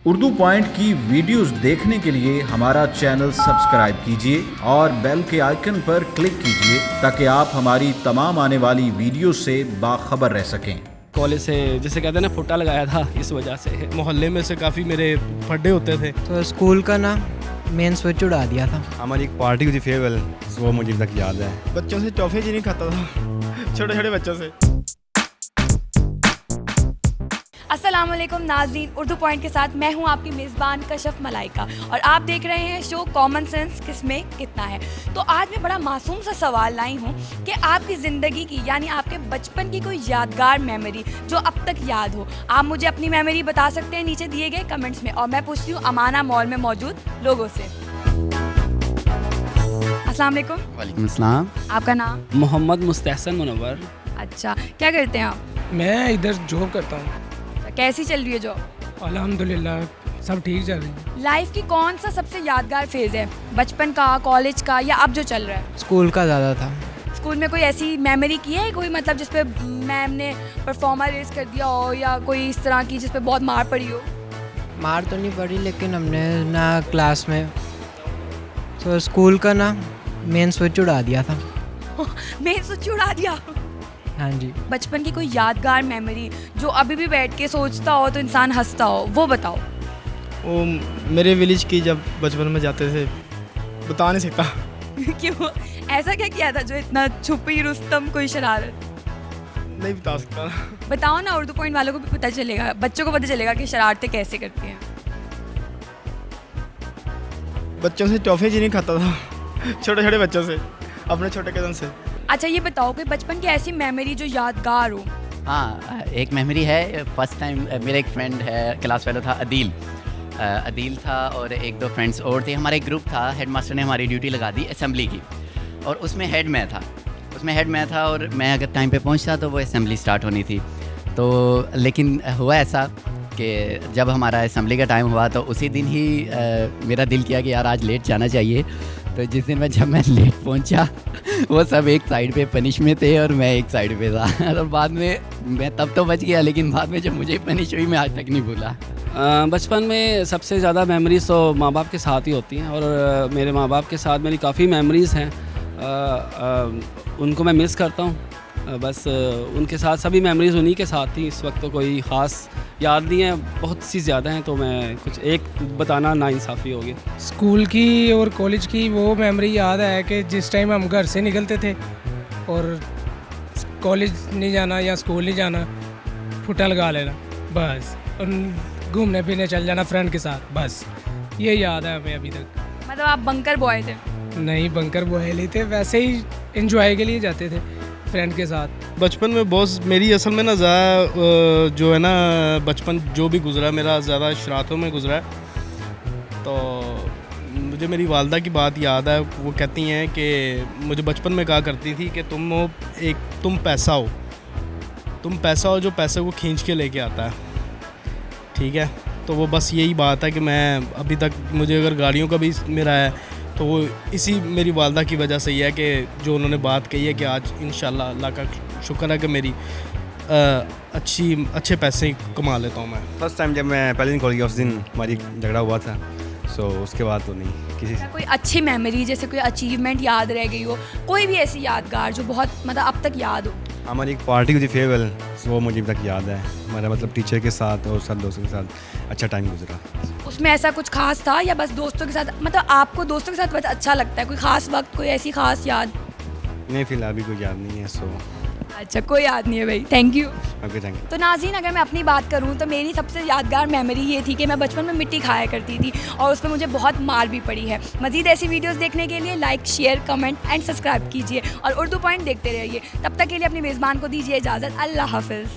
Urdu point की videos देखने के लिए हमारा चैनल सब्सक्राइब कीजिए और बेल के आइकन पर क्लिक कीजिए ताकि आप हमारी तमाम आने वाली वीडियो से बाखबर रह सकें। कॉलेज से जिसे कहते हैं ना फुट्टा लगाया था, इस वजह से मोहल्ले में से काफ़ी मेरे बर्थडे होते थे। तो स्कूल का ना मेन स्विच उड़ा दिया था। हमारी एक पार्टी हुई थी फेयरवेल, वो मुझे तक याद है। बच्चों से टॉफ़ी जी नहीं खाता था, छोटे छोटे बच्चों से। अस्सलाम वालेकुम नाज़रीन, उर्दू पॉइंट के साथ मैं हूं आपकी मेज़बान कशफ मलाइका और आप देख रहे हैं शो कॉमन सेंस किसमें कितना है। तो आज मैं बड़ा मासूम सा सवाल लाई हूं कि आपकी ज़िंदगी की यानी आपके बचपन की कोई यादगार मेमोरी जो अब तक याद हो। आप मुझे अपनी मेमोरी बता सकते हैं नीचे दिए गए कमेंट्स में और मैं पूछती हूँ अमाना मॉल में मौजूद लोगों से। अस्सलाम वालेकुम। वालेकुम अस्सलाम। आपका नाम? मोहम्मद मुस्तहसन मुनव्वर। अच्छा, क्या करते हैं आप? मैं इधर जॉब करता हूँ। कैसी चल रही है जॉब? अल्हम्दुलिल्लाह सब ठीक चल रही है। लाइफ की कौन सा सबसे यादगार फेज़ है, बचपन का, कॉलेज का या अब जो चल रहा है? स्कूल का ज़्यादा था। स्कूल में कोई ऐसी मेमोरी की है कोई, मतलब जिस पे मैम ने परफॉर्मर रेस कर दिया हो या कोई इस तरह की जिस पे बहुत मार पड़ी हो? मार तो नहीं पड़ी लेकिन हमने ना क्लास में तो स्कूल का ना मेन स्विच उड़ा दिया था। मेन स्विच उड़ा दिया? हाँ जी। बचपन की कोई यादगार मेमोरी जो अभी भी बैठ के सोचता हो तो इंसान हंसता हो, वो बताओ। वो मेरे विलेज की जब बचपन में जाते थे, बता नहीं सकता। क्यों, ऐसा क्या किया था जो इतना छुपी रुस्तम कोई शरारत? नहीं बता सकता। बताओ ना, उर्दू पॉइंट वालों को भी पता चलेगा, बच्चों को पता चलेगा कि शरारतें कैसे करती हैं। बच्चों से टॉफ़ी जी नहीं खाता था, छोटे छोटे बच्चों से, अपने छोटे कज़न से। अच्छा ये बताओ कि बचपन की ऐसी मेमोरी जो यादगार हो। हाँ, एक मेमोरी है। फर्स्ट टाइम मेरा एक फ्रेंड है, क्लास फेलो था, अदील था और एक दो फ्रेंड्स और थे। हमारा एक ग्रुप था, हेडमास्टर ने हमारी ड्यूटी लगा दी असेंबली की और उसमें हेड मैं था और मैं अगर टाइम पे पहुंचता तो वो असेंबली स्टार्ट होनी थी। तो लेकिन हुआ ऐसा कि जब हमारा असेंबली का टाइम हुआ तो उसी दिन ही मेरा दिल किया कि यार आज लेट जाना चाहिए। तो जिस दिन जब मैं लेट पहुंचा वो सब एक साइड पे पनिश में थे और मैं एक साइड पे था। और बाद में मैं तब तो बच गया, लेकिन बाद में जब मुझे पनिश हुई मैं आज तक नहीं भूला। बचपन में सबसे ज़्यादा मेमोरीज़ तो माँ बाप के साथ ही होती हैं और मेरे माँ बाप के साथ मेरी काफ़ी मेमोरीज़ हैं। उनको मैं मिस करता हूँ। बस उनके साथ सभी मेमोरीज़ उन्हीं के साथ थी। इस वक्त तो कोई ख़ास याद नहीं है, बहुत सी ज़्यादा हैं, तो मैं कुछ एक बताना नाइंसाफ़ी होगी। स्कूल की और कॉलेज की वो मेमोरी याद है कि जिस टाइम हम घर से निकलते थे और कॉलेज नहीं जाना या स्कूल नहीं जाना, फुट्टा लगा लेना बस, और घूमने फिरने चल जाना फ्रेंड के साथ, बस ये याद है हमें अभी तक। मतलब आप बंकर बॉय थे? नहीं, बंकर बॉय नहीं थे, वैसे ही एंजॉय के लिए जाते थे फ्रेंड के साथ। बचपन में बहुत मेरी असल में ना ज़्यादा जो है ना बचपन जो भी गुजरा मेरा ज़्यादा शरारतों में गुजरा है। तो मुझे मेरी वालदा की बात याद है, वो कहती हैं कि मुझे बचपन में कहा करती थी कि तुम पैसा हो जो पैसे को खींच के लेके आता है, ठीक है। तो वो बस यही बात है कि मैं अभी तक मुझे अगर गाड़ियों का भी मेरा है तो वो इसी मेरी वालदा की वजह से ही है कि जो उन्होंने बात कही है कि आज इंशाल्लाह अल्लाह का शुक्र है कि मेरी अच्छे पैसे कमा लेता हूँ मैं। फर्स्ट टाइम जब मैं पहले दिन कॉलेज गया उस दिन हमारी झगड़ा हुआ था, सो उसके बाद तो नहीं किसी से। कोई अच्छी मेमोरी जैसे कोई अचीवमेंट याद रह गई हो, कोई भी ऐसी यादगार जो बहुत मतलब अब तक याद हो? हमारी एक पार्टी हुई थी फेयरवेल, वो मुझे तक याद है। हमारा मतलब टीचर के साथ और सब दोस्तों के साथ अच्छा टाइम गुजरा। उसमें ऐसा कुछ खास था या बस दोस्तों के साथ, मतलब आपको दोस्तों के साथ बहुत अच्छा लगता है, कोई खास वक्त, कोई ऐसी खास याद? नहीं, फिलहाल अभी कोई याद नहीं है। सो अच्छा, कोई याद नहीं है भाई, thank you. Okay, thank you. तो नाज़रीन, अगर मैं अपनी बात करूं तो मेरी सबसे यादगार मेमोरी ये थी कि मैं बचपन में मिट्टी खाया करती थी और उसमें मुझे बहुत मार भी पड़ी है। मज़ीद ऐसी वीडियोस देखने के लिए like, share, comment and subscribe कीजिए और उर्दू पॉइंट देखते रहिए। तब तक के लिए अपनी मेज़बान को दीजिए इजाज़त। अल्लाह हाफ़िज़।